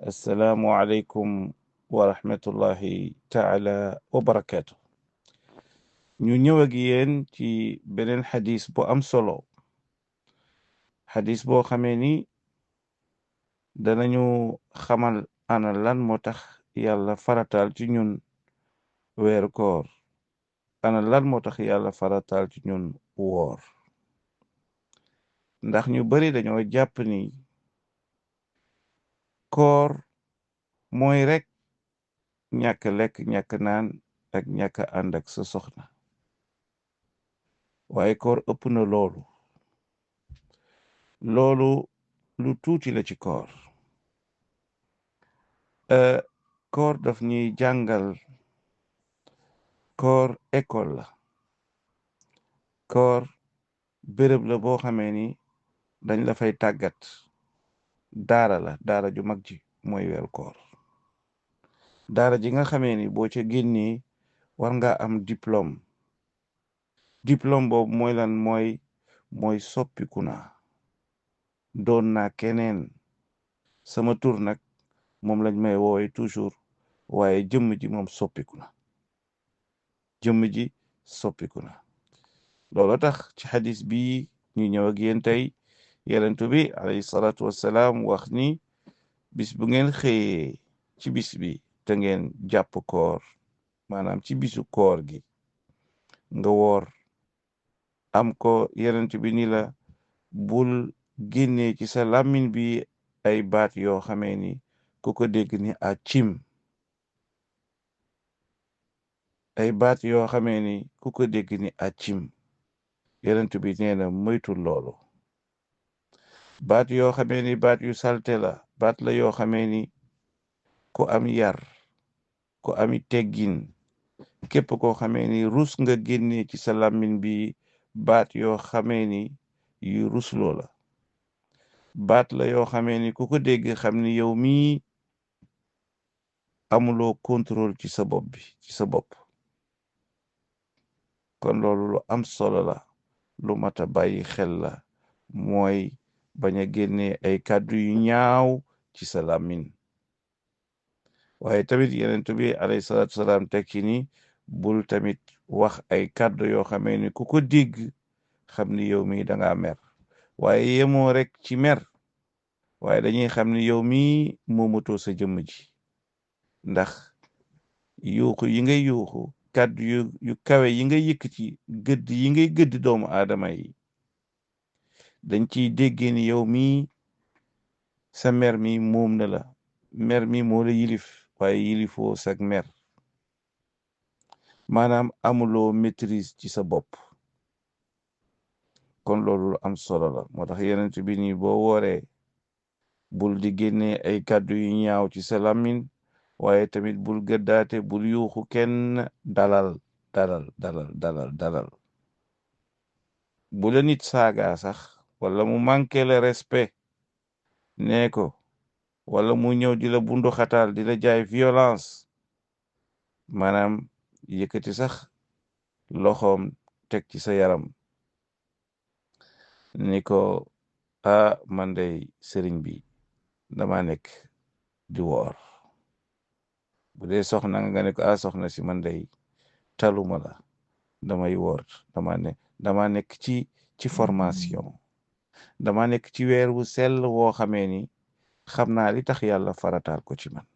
assalaamu aleykum wa rahmatullahi taala wa barakaatu. ñu ñëw ak yéen ci beneen xadis bu am solo, xadis boo xamee ni danañu xamal ana lan moo tax yàlla farataal ci ñun weeru koor, ana lan moo tax yàlla farataal ci ñun woor. ndax ñu bari dañoo jàpp ni koor mooy rek ñàkk lekk ñàkk naan ak ñàkk ànd ak sa soxna, waaye koor ëpp na loolu. loolu lu tuuti la ci koor. koor daf ñuy jàngal, koor école la, koor béréb la boo xamee ni dañ la fay tàggat. daara la, daara ju mag ji mooy weeru koor. daara ji nga xamee ni boo ca génnee war nga am diplôme. diplôme boobu mooy lan? mooy soppiku naa, doon naa keneen. sama tur nag moom lañ may woowe toujours, waaye jëmm ji moom soppiku na. jëmm ji soppiku na. loolu tax ci xadis bi ñu ñëw ak yéen tey, yenentu bi alayhi salaatu wassalaam wax ni bis bu ngeen xëyee ci bis bi te ngeen jàpp koor, maanaam ci bisu koor gi nga woor, am ko yenentu bi ni la bul génnee ci sa làmmiñ bi ay baat yoo xamee ni ku ko dégg ni acim. ay baat yoo xamee ni ku ko dégg ni acim. yenentu bi nee na moytul loolu. baat yoo xamee ni baat yu salte la, baat la yoo xamee ni ku am yar, ku ami teggin, képp koo xamee ni rus nga génnee ci sa làmmiñ bi baat yoo xamee ni yu rusloo la. baat la yoo xamee ni ku ko dégg xam ni yow mii amuloo contrôle ci sa bopp bi, ci sa bopp. kon loolu lu am solo la, lu mat a bàyyi xel la, mooy bañ a génnee ay kàddu yu ñaaw ci sa làmmiñ. waaye tamit yenentu bi alayhi salaatu salaam teg ci ni bul tamit wax ay kàddu yoo xamee ni ku ko dégg xam ni yow mii danga mer. waaye yemoo rek ci mer, waaye dañuy xam ni yow mii moomatoo sa jëmm ji. ndax yuuxu yi ngay yuuxu, kàddu yu kawe yi ngay yëkkati, gëdd yi ngay gëdd doomu aadama yi, dañ ciy déggee ni yow mii sa mer mi moom na la. mer mi moo la yilif, waaye yilifoo sag mer. maanaam amuloo maîtrise ci sa bopp. kon loolu lu am solo la. moo tax yenent bi ni boo wooree bul di génnee ay kàddu yu ñaaw ci sa làmmiñ, waaye tamit bul gëddaate, bul yuuxu kenn. dalal. bu la nit saaga sax, wala mu manqué le respect nee ko, wala mu ñëw di la bundu xataal, di la jaay violence, maanaam yëkkati sax loxoom teg ci sa yaram ni ko, man day sëriñ bi dama nekk di woor. bu dee soxna nga ne ko, soxna si man day taluma la, damay woor. dama nekk ci formation. dama nekk ci weer wu sell woo xamee ni xam naa li tax yàlla farataal ko ci man.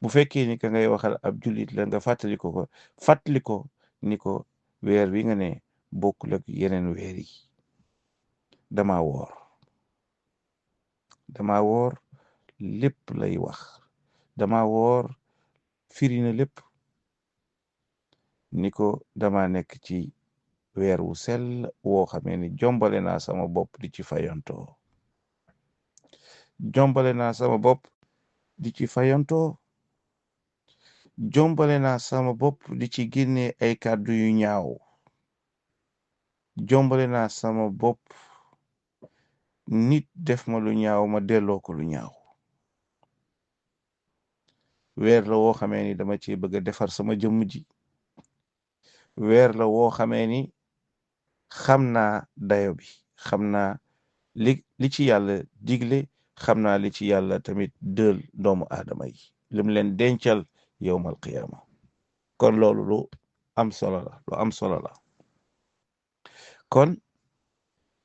bu fekkee ni ka ngay waxal ab jullit la, nga fàttali ko ni ko weer wi nga ne bokkul ak yeneen weer yi. dama woor lépp lay wax. dama woor firi na lépp. ni ko dama nekk ci weer wu sell woo xamee ni jombale naa sama bopp di ci fayantoo. jombale naa sama bopp di ci fayantoo. jombale naa sama bopp di ci génnee ay kàddu yu ñaaw. jombale naa sama bopp nit def ma lu ñaaw ma delloo ko lu ñaaw. weer la woo xamee ni dama ci bëgg a defar sama jëmm ji. weer la woo xamee ni xam naa dayo bi, xam naa li ci yàlla digle, xam naa li ci yàlla tamit dël doomu aadama yi lim leen dencal yowmal qiyaama kon loolu lu am solo la lu am solo la kon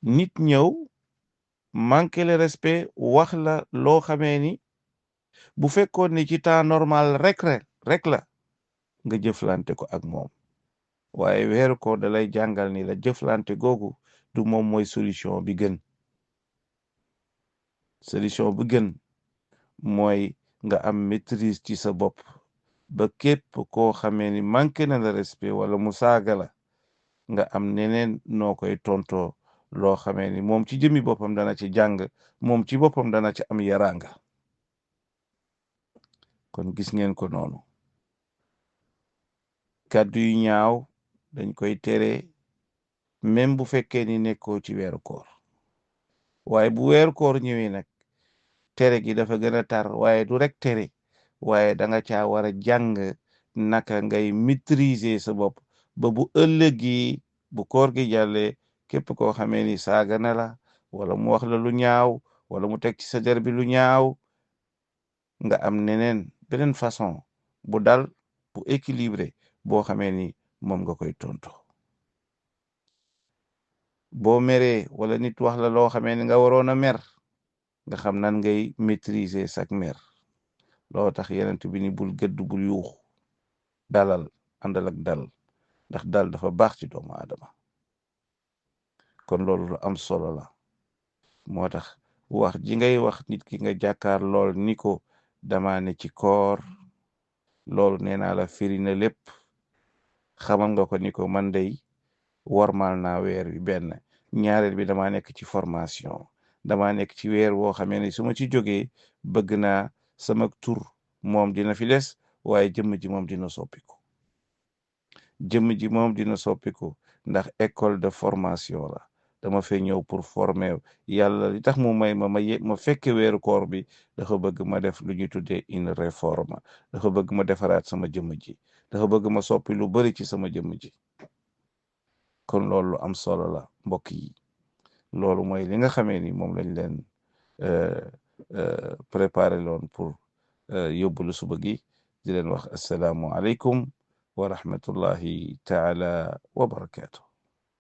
nit ñëw manqué le respect wax la loo xamee ni bu fekkoon ni ci temps normal rek la nga jëflante ko ak moom waaye weeru ko da lay jàngal ni la jëflante googu du moom mooy solution bi gën solution bi gën mooy nga am maîtrise ci sa bopp ba képp koo xamee ni manqué na la respect wala mu saaga la nga am neneen noo koy tontoo loo xamee ni moom ci jëmi boppam dana ci jàng moom ci boppam dana ci am yaranga kon gis ngeen ko noonu kàddu yu ñaaw dañ koy tere même bu fekkee ni nekkoo ci weeru koor waaye bu weeru koor ñëwee nag tere gi dafa gën a tar waaye du rek tere waaye da nga caa war a jàng naka ngay maîtriser sa bopp ba bu ëllëgi bu koor gi jàllee képp koo xamee ni saaga na la wala mu wax la lu ñaaw wala mu teg ci sa der bi lu ñaaw nga am beneen façon bu dal bu équilibré boo xamee ni moom nga koy tontu boo meree wala nit wax la loo xamee ni nga waroon a mer nga xam nan ngay maîtriser sak mer loo tax yenent bi ni bul gëdd bul yuux dalal àndal ak dal ndax dal dafa baax ci doomu aadama kon loolu lu am solo la moo tax wax ji ngay wax nit ki nga jàkkaar lool ni ko dama ne ci koor loolu nee naa la firi na lépp xamal nga ko ni ko man day warmal naa weer wi benn ñaareel bi dama nekk ci formation dama nekk ci weer woo xamee ne su ma ci jógee bëgg naa sama tur moom dina fi des waaye jëmm ji moom dina soppiku ndax école de formation la dama fay ñëw pour former yàlla li tax mu may ma fekke weeru koor bi dafa bëgg ma def lu ñuy tuddee une réforme dafa bëgg ma defaraat sama jëmm ji dafa bëgg ma soppi lu bari ci sama jëmm ji kon loolu lu am solo la mbokk yi loolu mooy li nga xamee ni moom lañ leen préparé loon pour yóbbulu suba gi di leen wax asalaamu aleykum wa rahmatullahi taala wa barakaatu